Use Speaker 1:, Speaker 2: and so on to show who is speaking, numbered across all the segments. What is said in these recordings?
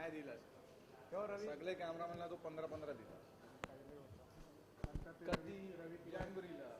Speaker 1: नाही दिला सगळे कॅमेरामॅनला तो 15-15 दिला कधी जानेवारीला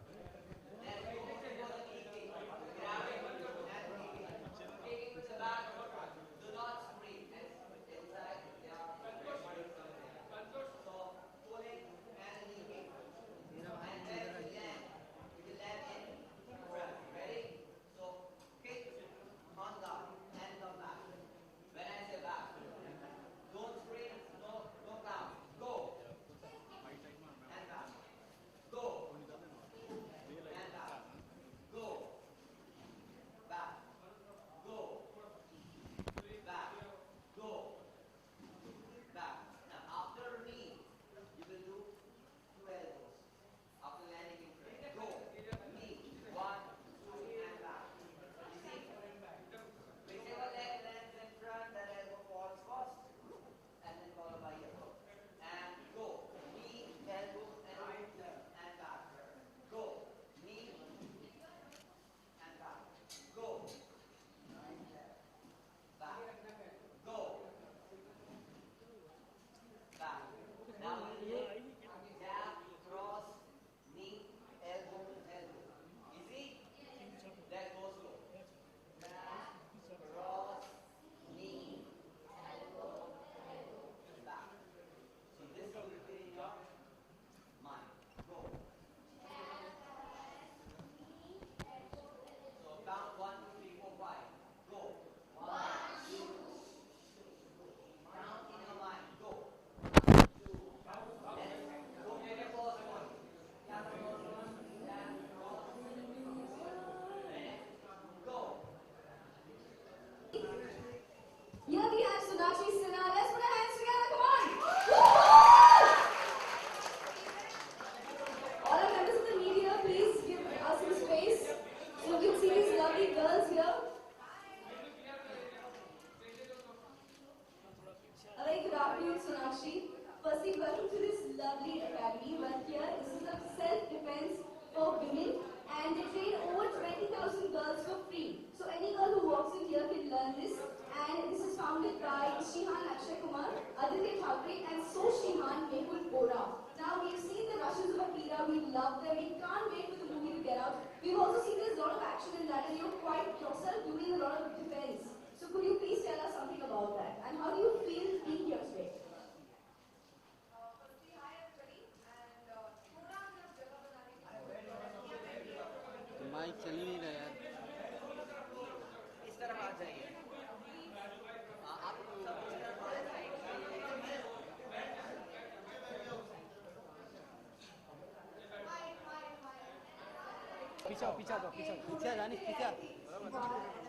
Speaker 2: पीछे जानी पीछे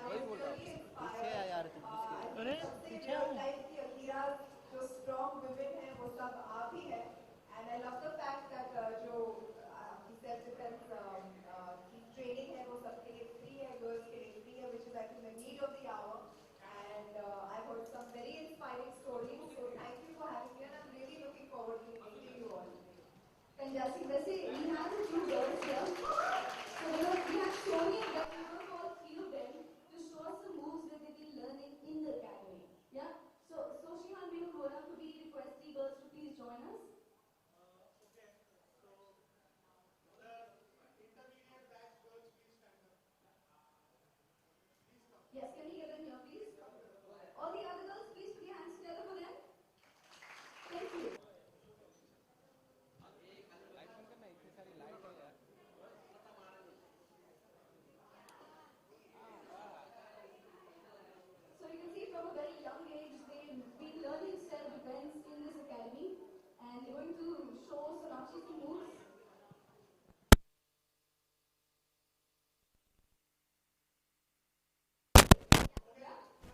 Speaker 2: वही बोल रहा हूँ पीछे यार अरे पीछे
Speaker 3: जो स्ट्रॉन्ग वुमेन है वो सब आप ही है and I love the fact that जो आपकी सेल्फ डिफेंस की ट्रेनिंग है वो सबके लिए फ्री है गर्ल्स के लिए फ्री है which is actually the need of the hour and I heard some very inspiring stories so thank you for having me and I am really looking forward to meeting you all
Speaker 4: Fantastic. वैसे we have a few girls here. So we have Sonia that we will call three of them to show us some moves that they've been learning in the academy. Yeah. So Shihan, Minu, Gora, could we request three girls to please join us?
Speaker 5: Okay. So the intermediate batch girls, please stand up. Please come.
Speaker 4: Yes. Can we get them here, please? All the other girls, please put your hands together for them. Thank you. So you can see from a very young age they've been learning self-defense in this academy and they're going to show Sonakshi some moves.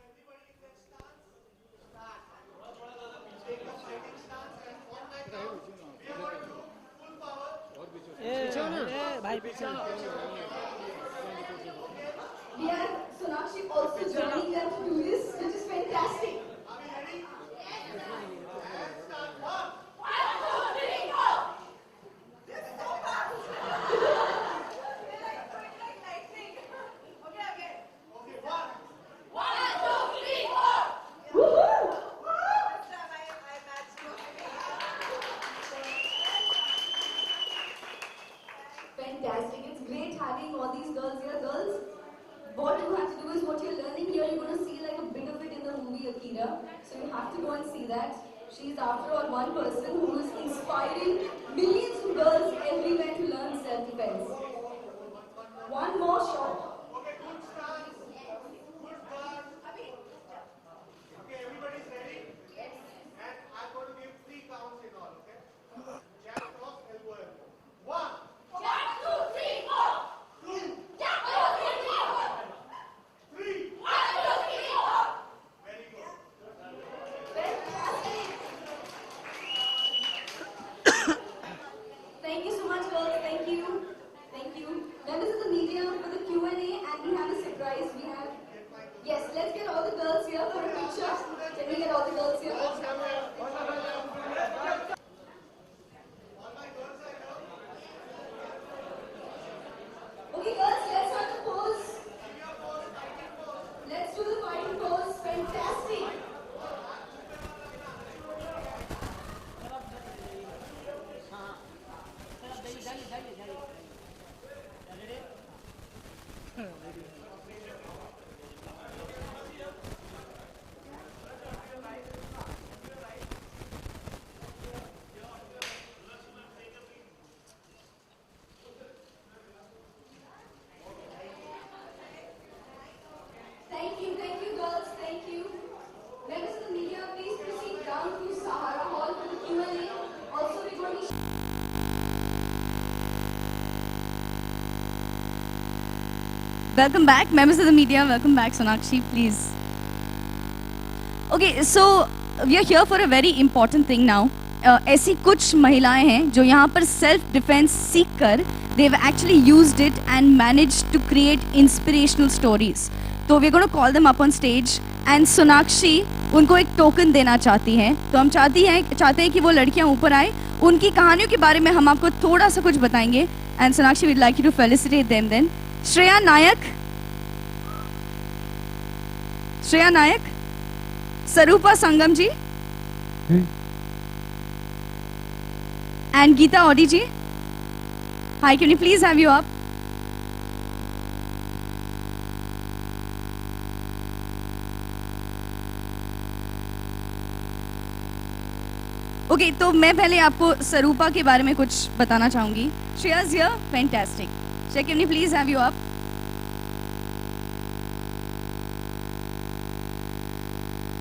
Speaker 5: Everybody in that stance. Start. Take a standing stance and on my count, we are going to full power.
Speaker 2: भाई पीछे
Speaker 4: We have Sonakshi also joining them to do this, which is fantastic.
Speaker 5: Are we ready? Let's start. One.
Speaker 3: This is so fast. They're like going like lightning. Okay, again.
Speaker 5: Okay, one.
Speaker 4: Woohoo! So you have to go and see that. She's after all one person who is inspiring millions of girls everywhere to learn self-defense. One more shot.
Speaker 5: Okay, good start. Good start. Okay, everybody's ready? Yes. And I'm going to give 3 counts in all, okay? Jab, cross, elbow, elbow. 1.
Speaker 4: Jab, 2, 3, 4.
Speaker 5: 2.
Speaker 4: Jab, 2, 3, 4.
Speaker 5: 3.
Speaker 4: 1, 2, 3, 4.
Speaker 5: Very good.
Speaker 4: Fantastic. Thank you so much, girls. Thank you. Thank you. Members of the media for the Q&A, and we have a surprise. We have. Yes, let's get all the girls here for a picture. Can we get all the girls here?
Speaker 5: All my girls are here.
Speaker 4: Okay, girls, let's have the pose. Let's do the fighting pose. Fantastic. Thank you, girls. Thank you. Members of the media, please proceed down to Sahara Hall for the Q&A. Also, we're going to.
Speaker 6: Welcome back, members of the media. Welcome back, Sonakshi, please. Okay, so we are here for a very important thing now. ऐसी कुछ महिलाएं हैं जो यहाँ पर self defence सीख कर they have actually used it and managed to create inspirational stories. तो we are going to call them up on stage and Sonakshi उनको एक टोकन देना चाहती हैं. तो हम चाहते हैं कि वो लड़कियाँ ऊपर आए, उनकी कहानियों के बारे में हम आपको थोड़ा सा कुछ बताएंगे. And Sonakshi, we'd like you to felicitate them then. Shreya Nayak, Sarupa Sangam ji, and Geeta Audi ji. Hi, can we please have you up? Okay, तो मैं पहले आपको सरूपा के बारे में कुछ बताना चाहूंगी. Shreya's here, fantastic. Shreya, can we please have you up?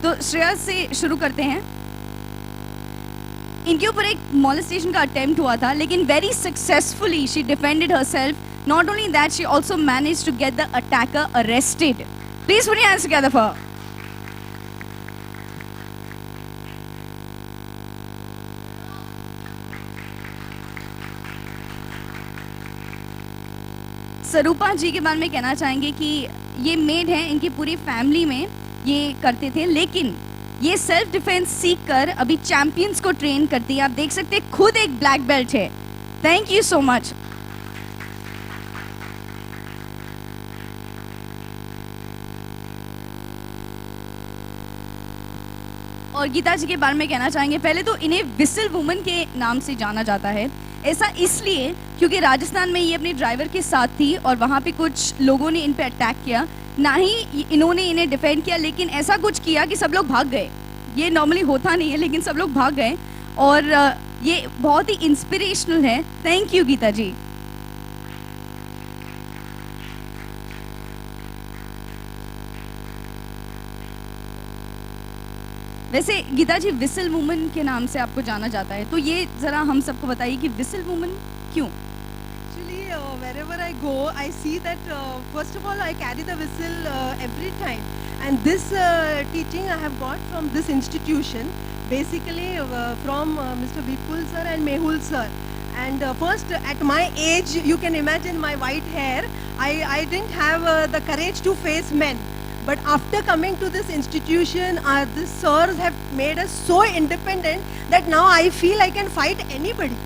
Speaker 6: तो श्रेया से शुरू करते हैं. इनके ऊपर एक मॉलेस्टेशन का अटेम्प्ट हुआ था, लेकिन very successfully she defended herself. Not only that, she also managed to get the attacker arrested. Please put your hands together for her. Sarupa ji के बारे में कहना चाहेंगे कि ये मेड हैं, इनकी पूरी फैमिली में ये करते थे, लेकिन ये सेल्फ डिफेंस सीख कर अभी चैंपियंस को ट्रेन करती है. आप देख सकते हैं खुद एक ब्लैक बेल्ट है. Thank you so much. और गीता जी के बारे में कहना चाहेंगे, पहले तो इन्हें विसल वुमन के नाम से जाना जाता है. ऐसा इसलिए क्योंकि राजस्थान में ये अपने ड्राइवर के साथ थी और वहाँ पे कुछ लोगों ने इन पे अटैक किया. ना ही इन्होंने इन्हें डिफेंड किया, लेकिन ऐसा कुछ किया कि सब लोग भाग गए. ये नॉर्मली होता नहीं है, लेकिन सब लोग भाग गए और ये बहुत ही इंस्पिरेशनल है. थैंक यू गीता जी. वैसे गीता जी विसल वुमन के नाम से आपको जाना जाता है, तो ये जरा हम सबको बताइए कि विसल वुमन क्यों?
Speaker 7: Actually, wherever I go, I see that first of all I carry the whistle every time, and this teaching I have got from this institution, basically from Mr. Vipul sir and Mehul sir. And first, at my age, you can imagine my white hair. I didn't have the courage to face men. But after coming to this institution, the sirs have made us so independent that now I feel I can fight anybody.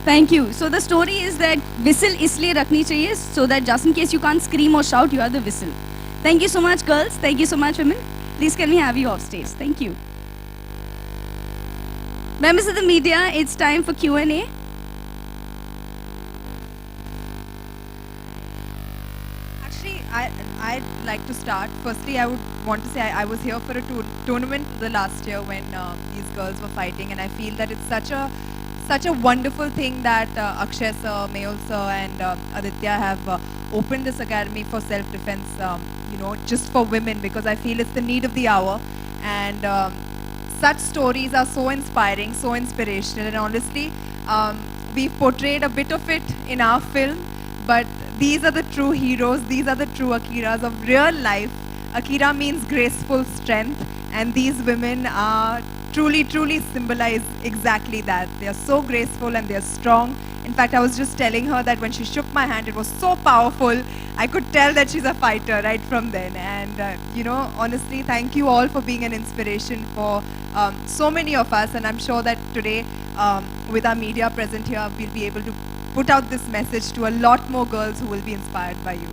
Speaker 6: Thank you. So the story is that whistle इसलिए रखनी चाहिए so that just in case you can't scream or shout, you are the whistle. Thank you so much, girls. Thank you so much, women. Please can we have you off stage? Thank you. Members of the media, it's time for Q&A.
Speaker 7: Actually, I'd like to start. Firstly, I would
Speaker 8: want to say I was here for a tournament the last year when these girls were fighting, and I feel that it's such a wonderful thing that Akshay sir, Mehul sir, and Aditya have opened this academy for self-defense. You know, just for women, because I feel it's the need of the hour, and such stories are so inspiring, so inspirational, and honestly, we've portrayed a bit of it in our film, but these are the true heroes, these are the true Akiras of real life. Akira means graceful strength, and these women are truly symbolize exactly that. They are so graceful and they are strong. In fact, I was just telling her that when she shook my hand, it was so powerful. I could tell that she's a fighter right from then. And, you know, honestly, thank you all for being an inspiration for so many of us. And I'm sure that today, with our media present here, we'll be able to put out this message to a lot more girls who will be inspired by you.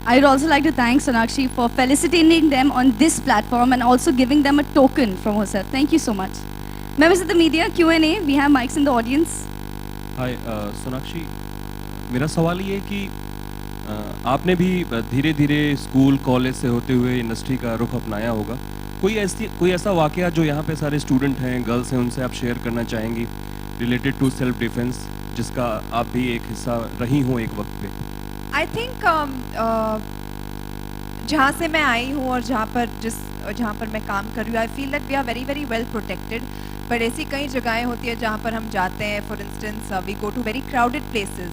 Speaker 6: I'd also like to thank Sonakshi for felicitating them on this platform and also giving them a token from herself. Thank you so much. Members of the media, Q&A, we have mics in the audience.
Speaker 9: हाय सोनाक्षी, मेरा सवाल ये है कि आपने भी धीरे धीरे school college से होते हुए इंडस्ट्री का रुख अपनाया होगा. कोई ऐसा वाकया जो यहाँ पे सारे स्टूडेंट हैं, गर्ल्स हैं, उनसे आप शेयर करना चाहेंगी रिलेटेड टू सेल्फ डिफेंस, जिसका आप भी एक हिस्सा रही हो एक वक्त पे?
Speaker 8: आई थिंक जहाँ से मैं आई हूँ और जहाँ पर मैं काम कर रही हूँ, I feel that we are very well protected. But ऐसी कई जगहें होती है जहाँ पर हम जाते हैं. For instance we go to very crowded places,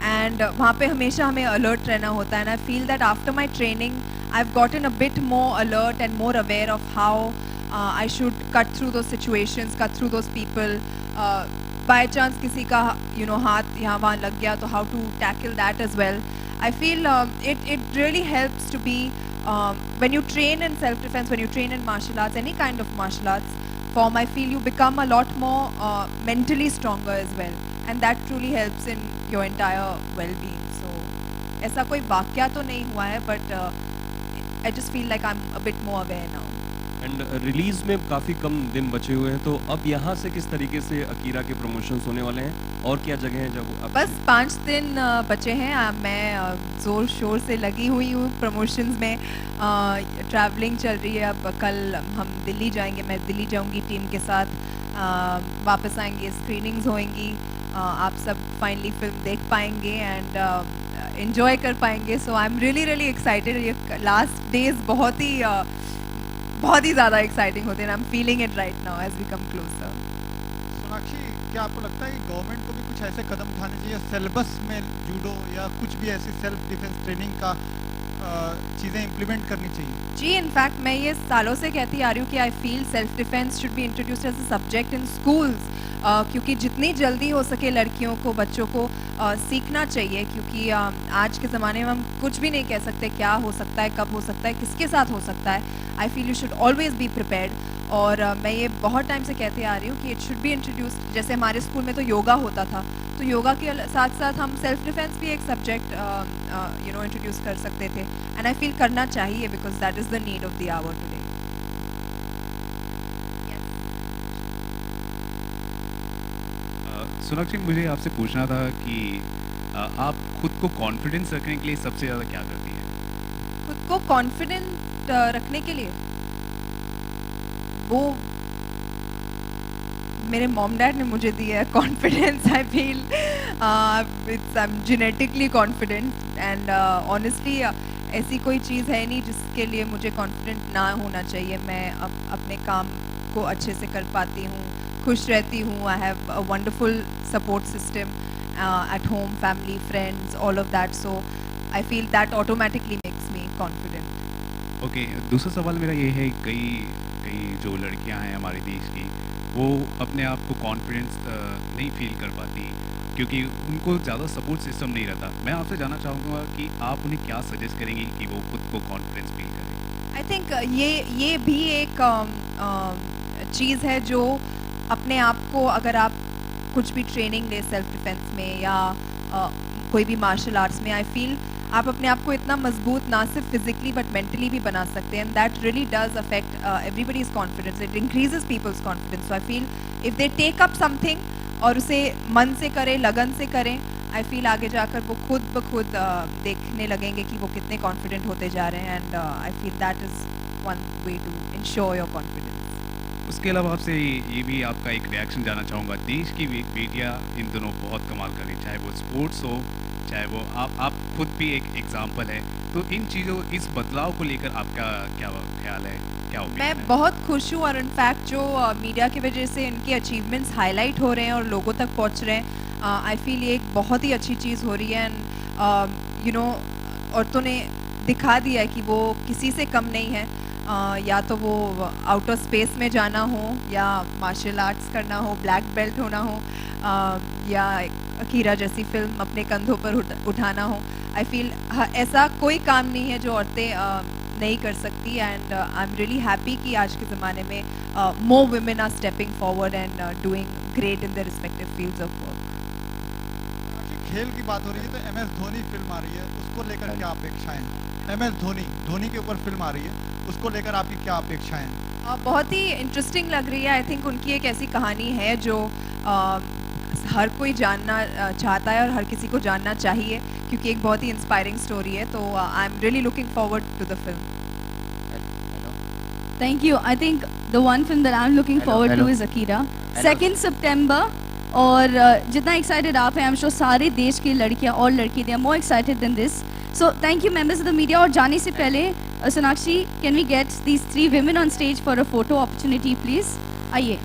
Speaker 8: and वहाँ पे हमेशा हमें अलर्ट रहना होता है. And I feel that after my training I have gotten a bit more alert and more aware of how I should cut through those situations, cut through those people. By chance किसी का हाथ यहाँ वहाँ लग गया, तो how to tackle that as well. I feel it really helps to be when you train in self-defense, when you train in martial arts, any kind of martial arts form, I feel you become a lot more mentally stronger as well, and that truly helps in your entire well-being. So, ऐसा कोई वाकया तो नहीं हुआ है, but I just feel like I'm a bit more aware now.
Speaker 9: And release में काफी कम दिन बचे हुए हैं, तो अब यहाँ से किस तरीके से अकीरा के प्रमोशंस होने वाले हैं और क्या जगह है जब
Speaker 8: बस 5 दिन बचे हैं. मैं जोर शोर से लगी हुई हूँ प्रमोशंस में. ट्रैवलिंग चल रही है. अब कल हम दिल्ली जाएंगे, मैं दिल्ली जाऊँगी टीम के साथ. वापस आएंगे, स्क्रीनिंग्स होंगी, आप सब फाइनली फिल्म देख पाएंगे एंड एंजॉय कर पाएंगे. So I am really excited. ये लास्ट डेज बहुत ही ज़्यादा एक्साइटिंग होते हैं. I am feeling it right now as we come closer.
Speaker 10: Sonakshi, क्या आपको लगता है कि गवर्नमेंट को भी कुछ ऐसे कदम उठाने चाहिए सिलेबस में, जूडो या कुछ भी ऐसी सेल्फ डिफेंस ट्रेनिंग का चीज़ें इम्प्लीमेंट करनी चाहिए?
Speaker 8: जी, इनफैक्ट मैं ये सालों से कहती आ रही हूँ कि I feel self defence should be introduced as a subject in schools, क्योंकि जितनी जल्दी हो सके लड़कियों को, बच्चों को सीखना चाहिए. क्योंकि आज के ज़माने में हम कुछ भी नहीं कह सकते क्या हो सकता है, कब हो सकता है, किसके साथ हो सकता है. I feel you should always be prepared. और मैं ये बहुत टाइम से कहते आ रही हूँ कि इट शुड बी इंट्रोड्यूस्ड. जैसे हमारे स्कूल में तो योगा होता था, तो योगा के साथ साथ हम सेल्फ डिफेंस भी एक सब्जेक्ट इंट्रोड्यूस कर सकते थे. एंड आई फील करना चाहिए because that is the need of the hour today.
Speaker 11: Sonakshi, मुझे आपसे पूछना था कि आप खुद को कॉन्फिडेंस रखने के लिए सबसे ज़्यादा क्या करती हैं?
Speaker 8: खुद को कॉन्फिडेंट रखने के लिए वो मेरे मॉम डैड ने मुझे दिया है confidence. I feel it's I am genetically confident, and honestly ऐसी कोई चीज़ है नहीं जिसके लिए मुझे कॉन्फिडेंट ना होना चाहिए. मैं अपने काम को अच्छे से कर पाती हूँ, खुश रहती हूँ. I have a wonderful support system at home, family, friends, all of that. So I feel that automatically makes me confident.
Speaker 11: Okay, दूसरा सवाल मेरा ये है, कई जो लड़कियां हैं हमारे देश की, वो अपने आप को कॉन्फिडेंस नहीं फील कर पाती क्योंकि उनको ज़्यादा सपोर्ट सिस्टम नहीं रहता. मैं आपसे जानना चाहूँगा कि आप उन्हें क्या सजेस्ट करेंगी कि वो खुद को कॉन्फिडेंस फील करें?
Speaker 8: आई थिंक ये भी एक चीज़ है जो अपने आप को, अगर आप कुछ भी ट्रेनिंग ले सेल्फ डिफेंस में या कोई भी मार्शल आर्ट्स में, आई फील आप अपने आप को इतना मजबूत ना सिर्फ फिजिकली बट मेंटली भी बना सकते हैं. And that really does affect everybody's confidence. It increases people's confidence. So I feel if they take up something और उसे मन से करें, लगन से करें, आई फील आगे जाकर वो खुद ब खुद देखने लगेंगे कि वो कितने कॉन्फिडेंट होते जा रहे हैं, and I feel that is one way to ensure your confidence.
Speaker 11: उसके अलावा आपसे ये भी आपका एक रिएक्शन जानना चाहूँगा, देश की मीडिया इन दोनों बहुत कमाल कर रही है, चाहे वो स्पोर्ट्स हो, चाहे वो आप खुद भी एक एग्जाम्पल है। तो इन चीज़ों, इस बदलाव को लेकर आपका क्या ख्याल है, क्या opinion
Speaker 8: मैं
Speaker 11: है?
Speaker 8: बहुत खुश हूँ, और इनफैक्ट जो मीडिया की वजह से इनके अचीवमेंट्स हाईलाइट हो रहे हैं और लोगों तक पहुँच रहे हैं, आई फील ये एक बहुत ही अच्छी चीज़ हो रही है। एंड यू नो, औरतों ने दिखा दिया है कि वो किसी से कम नहीं है, या तो वो आउटर स्पेस में जाना हो, या मार्शल आर्ट्स करना हो, ब्लैक बेल्ट होना हो, या अकीरा जैसी फिल्म अपने कंधों पर उठाना हो। आई फील ऐसा कोई काम नहीं है जो औरतें नहीं कर सकती, and I am really happy कि आज के ज़माने में more women are stepping forward and doing great in the respective fields of work.
Speaker 10: खेल की बात हो रही है तो MS धोनी फिल्म आ रही है, उसको लेकर क्या अपेक्षाएं? MS धोनी के ऊपर फिल्म आ रही है, उसको लेकर आपकी क्या अपेक्षाएं?
Speaker 8: बहुत ही इंटरेस्टिंग लग रही है। आई थिंक उनकी एक ऐसी कहानी है जो हर कोई जानना चाहता है और हर किसी को जानना चाहिए, क्योंकि एक बहुत ही इंस्पायरिंग स्टोरी है। तो I am really looking forward to the film.
Speaker 6: Thank you. I think the one film that I'm looking forward to is Akira. 2nd September. और जितना एक्साइटेड आप हैं, आई एम श्योर सारे देश की लड़कियां और लड़के they are more excited than this. So thank you members of the media. और जाने से पहले Sonakshi, can we get these 3 women on stage for a photo opportunity please? आइए।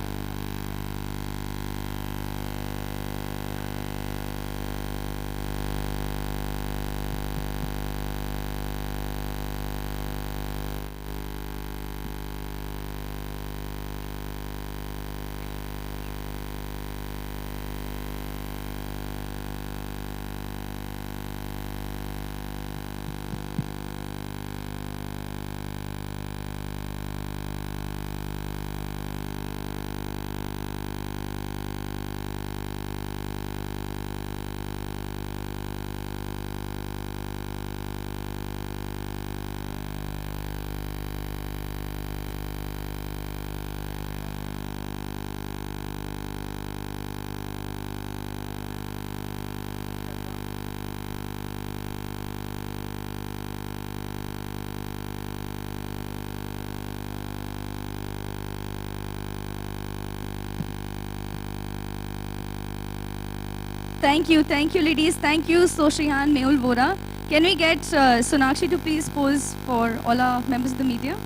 Speaker 6: Thank you, ladies. Thank you, Soshihan, Mehul Vora. Can we get Sonakshi to please pose for all our members of the media?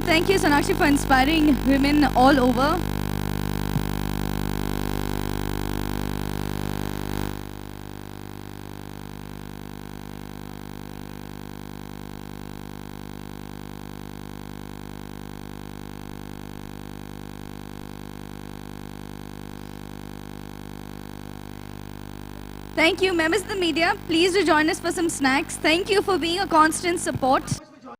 Speaker 6: Thank you, Sonakshi, for inspiring women all over. Thank you, members of the media. Please do join us for some snacks. Thank you for being a constant support.